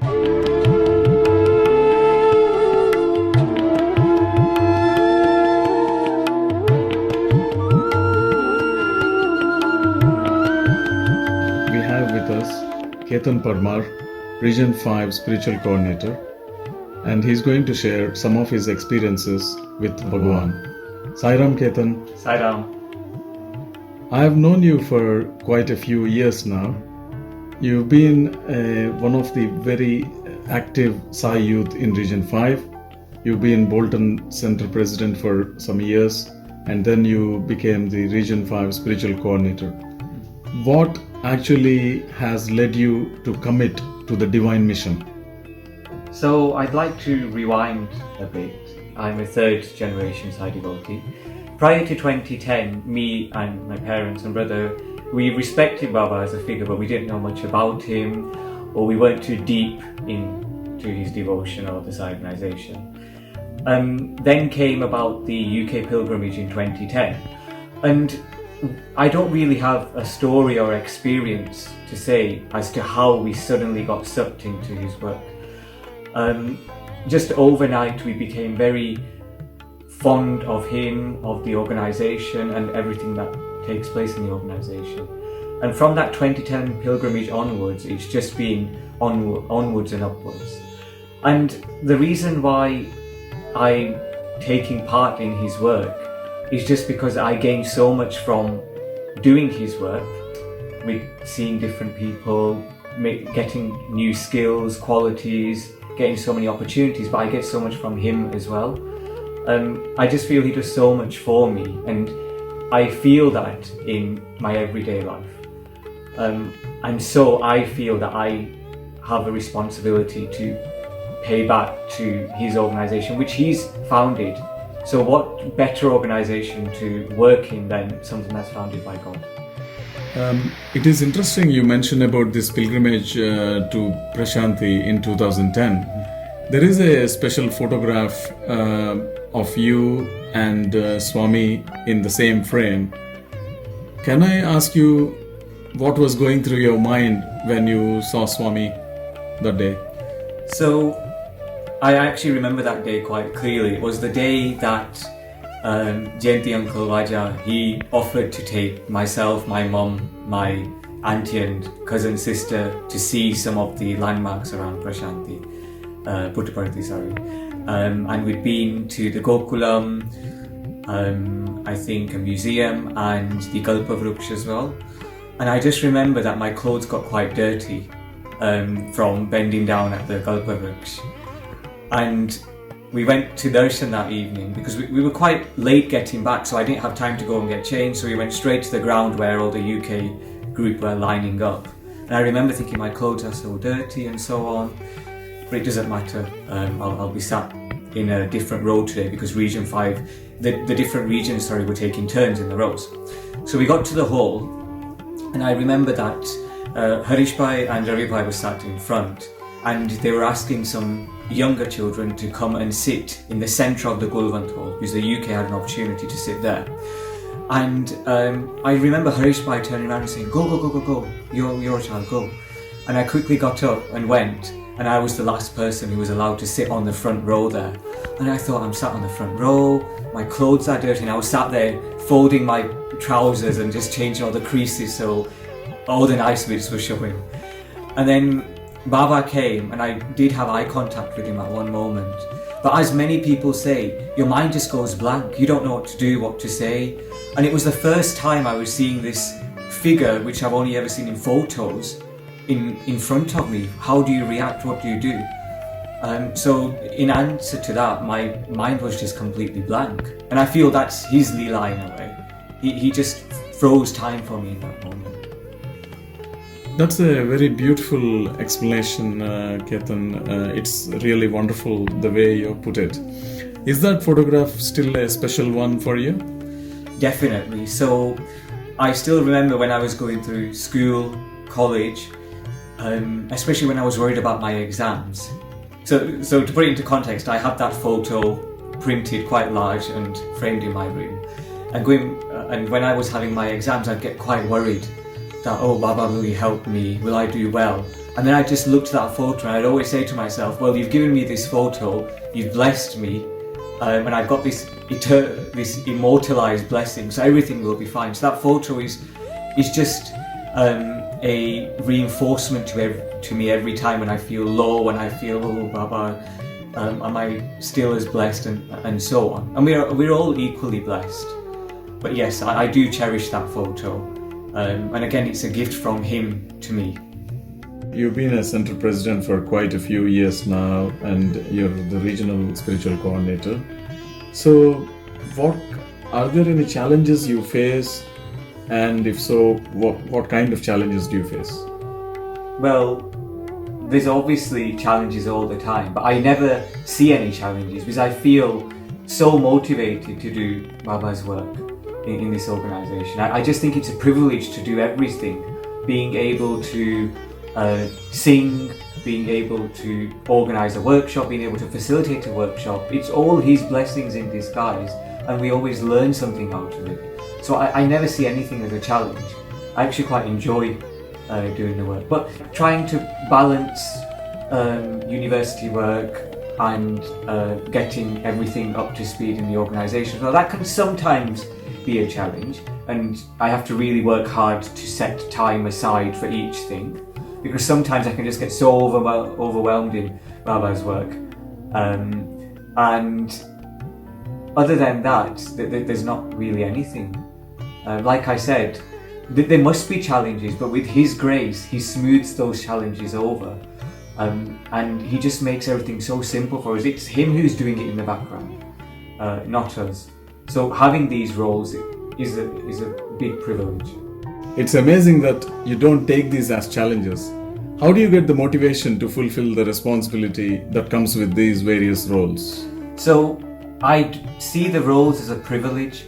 We have with us Ketan Parmar, Region 5 Spiritual Coordinator, and he's going to share some of his experiences with Bhagwan. Sairam Ketan. Sairam. I have known you for quite a few years now. You've been one of the very active Sai youth in Region 5. You've been Bolton Center President for some years, and then you became the Region 5 Spiritual Coordinator. What actually has led you to commit to the divine mission? So I'd like to rewind a bit. I'm a third generation Sai devotee. Prior to 2010, me and my parents and brother, we respected Baba as a figure, but we didn't know much about him, or we weren't too deep into his devotion or this organization. Then came about the UK pilgrimage in 2010, and I don't really have a story or experience to say as to how we suddenly got sucked into his work. Just overnight we became very fond of him, of the organisation and everything that takes place in the organisation. And from that 2010 pilgrimage onwards, it's just been onwards and upwards. And the reason why I'm taking part in his work is just because I gained so much from doing his work, with seeing different people, getting new skills, qualities, getting so many opportunities, but I get so much from him as well. I just feel he does so much for me, and I feel that in my everyday life. And so I feel that I have a responsibility to pay back to his organisation, which he's founded. So what better organisation to work in than something that's founded by God? It is interesting you mentioned about this pilgrimage to Prashanti in 2010. There is a special photograph of you and Swami in the same frame. Can I ask you what was going through your mind when you saw Swami that day? So I actually remember that day quite clearly. It was the day that Jayanti Uncle Raja, he offered to take myself, my mum, my auntie and cousin sister to see some of the landmarks around Prashanti, Puttaparthi, sorry. And we'd been to the Gokulam, I think a museum, and the Kalpa Vruksh as well. And I just remember that my clothes got quite dirty from bending down at the Kalpa Vruksh. And we went to darshan that evening because we were quite late getting back, so I didn't have time to go and get changed, so we went straight to the ground where all the UK group were lining up. And I remember thinking my clothes are so dirty and so on, but it doesn't matter. I'll be sat in a different row today because Region 5, the different regions, were taking turns in the rows. So we got to the hall, and I remember that Harish Bhai and Ravi Bhai were sat in front, and they were asking some younger children to come and sit in the centre of the Gulwant Hall because the UK had an opportunity to sit there. And I remember Harish Bhai turning around and saying, go, you're a child, go. And I quickly got up and went, and I was the last person who was allowed to sit on the front row there. And I thought, I'm sat on the front row, my clothes are dirty, and I was sat there folding my trousers and just changing all the creases so all the nice bits were showing. And then Baba came, and I did have eye contact with him at one moment. But as many people say, your mind just goes blank. You don't know what to do, what to say. And it was the first time I was seeing this figure, which I've only ever seen in photos, in front of me. How do you react? What do you do? So in answer to that, my mind was just completely blank. And I feel that's his Leela in a way. He just froze time for me in that moment. That's a very beautiful explanation, Ketan. It's really wonderful the way you put it. Is that photograph still a special one for you? Definitely. So I still remember when I was going through school, college, especially when I was worried about my exams. So to put it into context, I had that photo printed quite large and framed in my room. And when I was having my exams, I'd get quite worried that, oh, Baba, will you help me? Will I do well? And then I just looked at that photo and I'd always say to myself, well, you've given me this photo, you've blessed me, and I've got this immortalized blessing, so everything will be fine. So that photo is just a reinforcement to me every time when I feel low, when I feel, oh, Baba, am I still as blessed, and so on. And we're all equally blessed. But yes, I do cherish that photo. And again, it's a gift from him to me. You've been a center president for quite a few years now, and you're the regional spiritual coordinator. So, are there any challenges you face? And if so, what kind of challenges do you face? Well, there's obviously challenges all the time, but I never see any challenges because I feel so motivated to do Baba's work in this organisation. I just think it's a privilege to do everything, being able to sing, being able to organise a workshop, being able to facilitate a workshop. It's all his blessings in disguise, and we always learn something out of it. So I never see anything as a challenge. I actually quite enjoy doing the work. But trying to balance university work and getting everything up to speed in the organisation, well, that can sometimes be a challenge, and I have to really work hard to set time aside for each thing, because sometimes I can just get so overwhelmed in Baba's work. And other than that, there's not really anything. Like I said, there must be challenges, but with his grace, he smooths those challenges over. And he just makes everything so simple for us. It's him who's doing it in the background, not us. So having these roles is a big privilege. It's amazing that you don't take these as challenges. How do you get the motivation to fulfill the responsibility that comes with these various roles? So I see the roles as a privilege,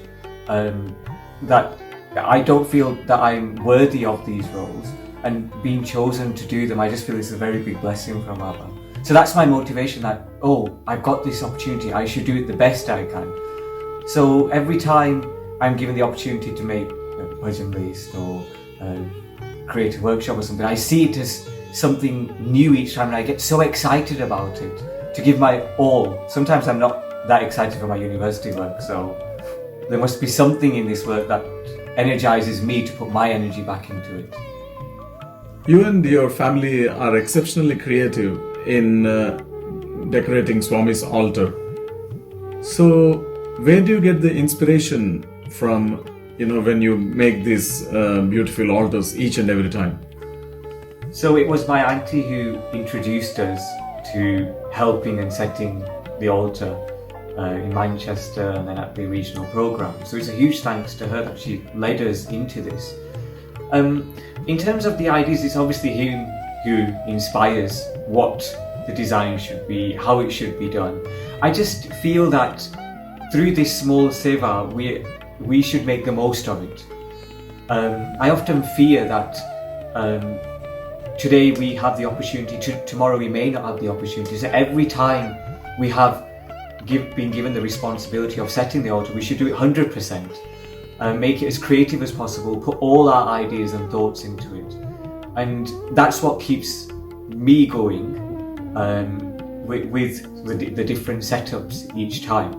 that I don't feel that I'm worthy of these roles, and being chosen to do them, I just feel it's a very big blessing from Baba. So that's my motivation, that, oh, I've got this opportunity, I should do it the best I can. So every time I'm given the opportunity to make a bhajan list or create a workshop or something, I see it as something new each time, and I get so excited about it, to give my all. Sometimes I'm not that excited for my university work, so there must be something in this work that energizes me to put my energy back into it. You and your family are exceptionally creative in decorating Swami's altar. So, where do you get the inspiration from, when you make these beautiful altars each and every time? So it was my auntie who introduced us to helping and setting the altar in Manchester and then at the regional programme. So it's a huge thanks to her that she led us into this. In terms of the ideas, it's obviously him who inspires what the design should be, how it should be done. I just feel that through this small seva, we should make the most of it. I often fear that today we have the opportunity, tomorrow we may not have the opportunity. So every time we have been given the responsibility of setting the altar, we should do it 100%. Make it as creative as possible, put all our ideas and thoughts into it. And that's what keeps me going with the different setups each time.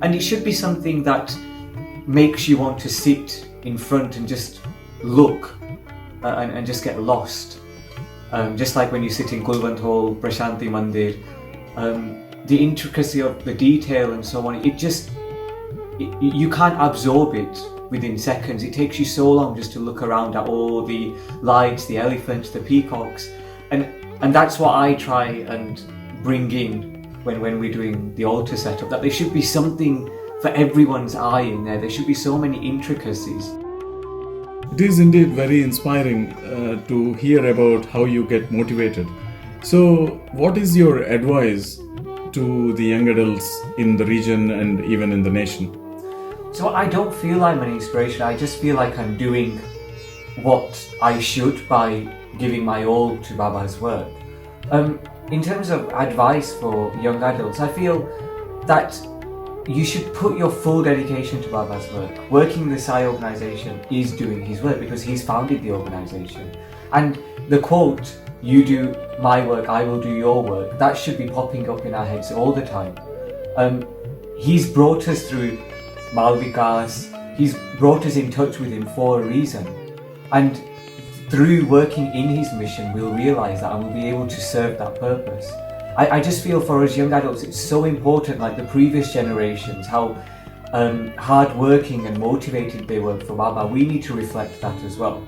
And it should be something that makes you want to sit in front and just look and just get lost. Just like when you sit in Kulwant Hall, Prashanti Mandir, the intricacy of the detail and so on, you can't absorb it within seconds. It takes you so long just to look around at all the lights, the elephants, the peacocks, and that's what I try and bring in when we're doing the altar setup, that there should be something for everyone's eye in there. There should be so many intricacies. It is indeed very inspiring to hear about how you get motivated. So, what is your advice to the young adults in the region and even in the nation? So I don't feel I'm an inspiration, I just feel like I'm doing what I should by giving my all to Baba's work. In terms of advice for young adults, I feel that you should put your full dedication to Baba's work. Working in the Sai organisation is doing his work because he's founded the organisation. And the quote you do my work, I will do your work. That should be popping up in our heads all the time. He's brought us through Malvikas, he's brought us in touch with him for a reason. And through working in his mission, we'll realise that and we'll be able to serve that purpose. I just feel for us young adults, it's so important, like the previous generations, how hard working and motivated they were for Baba. We need to reflect that as well.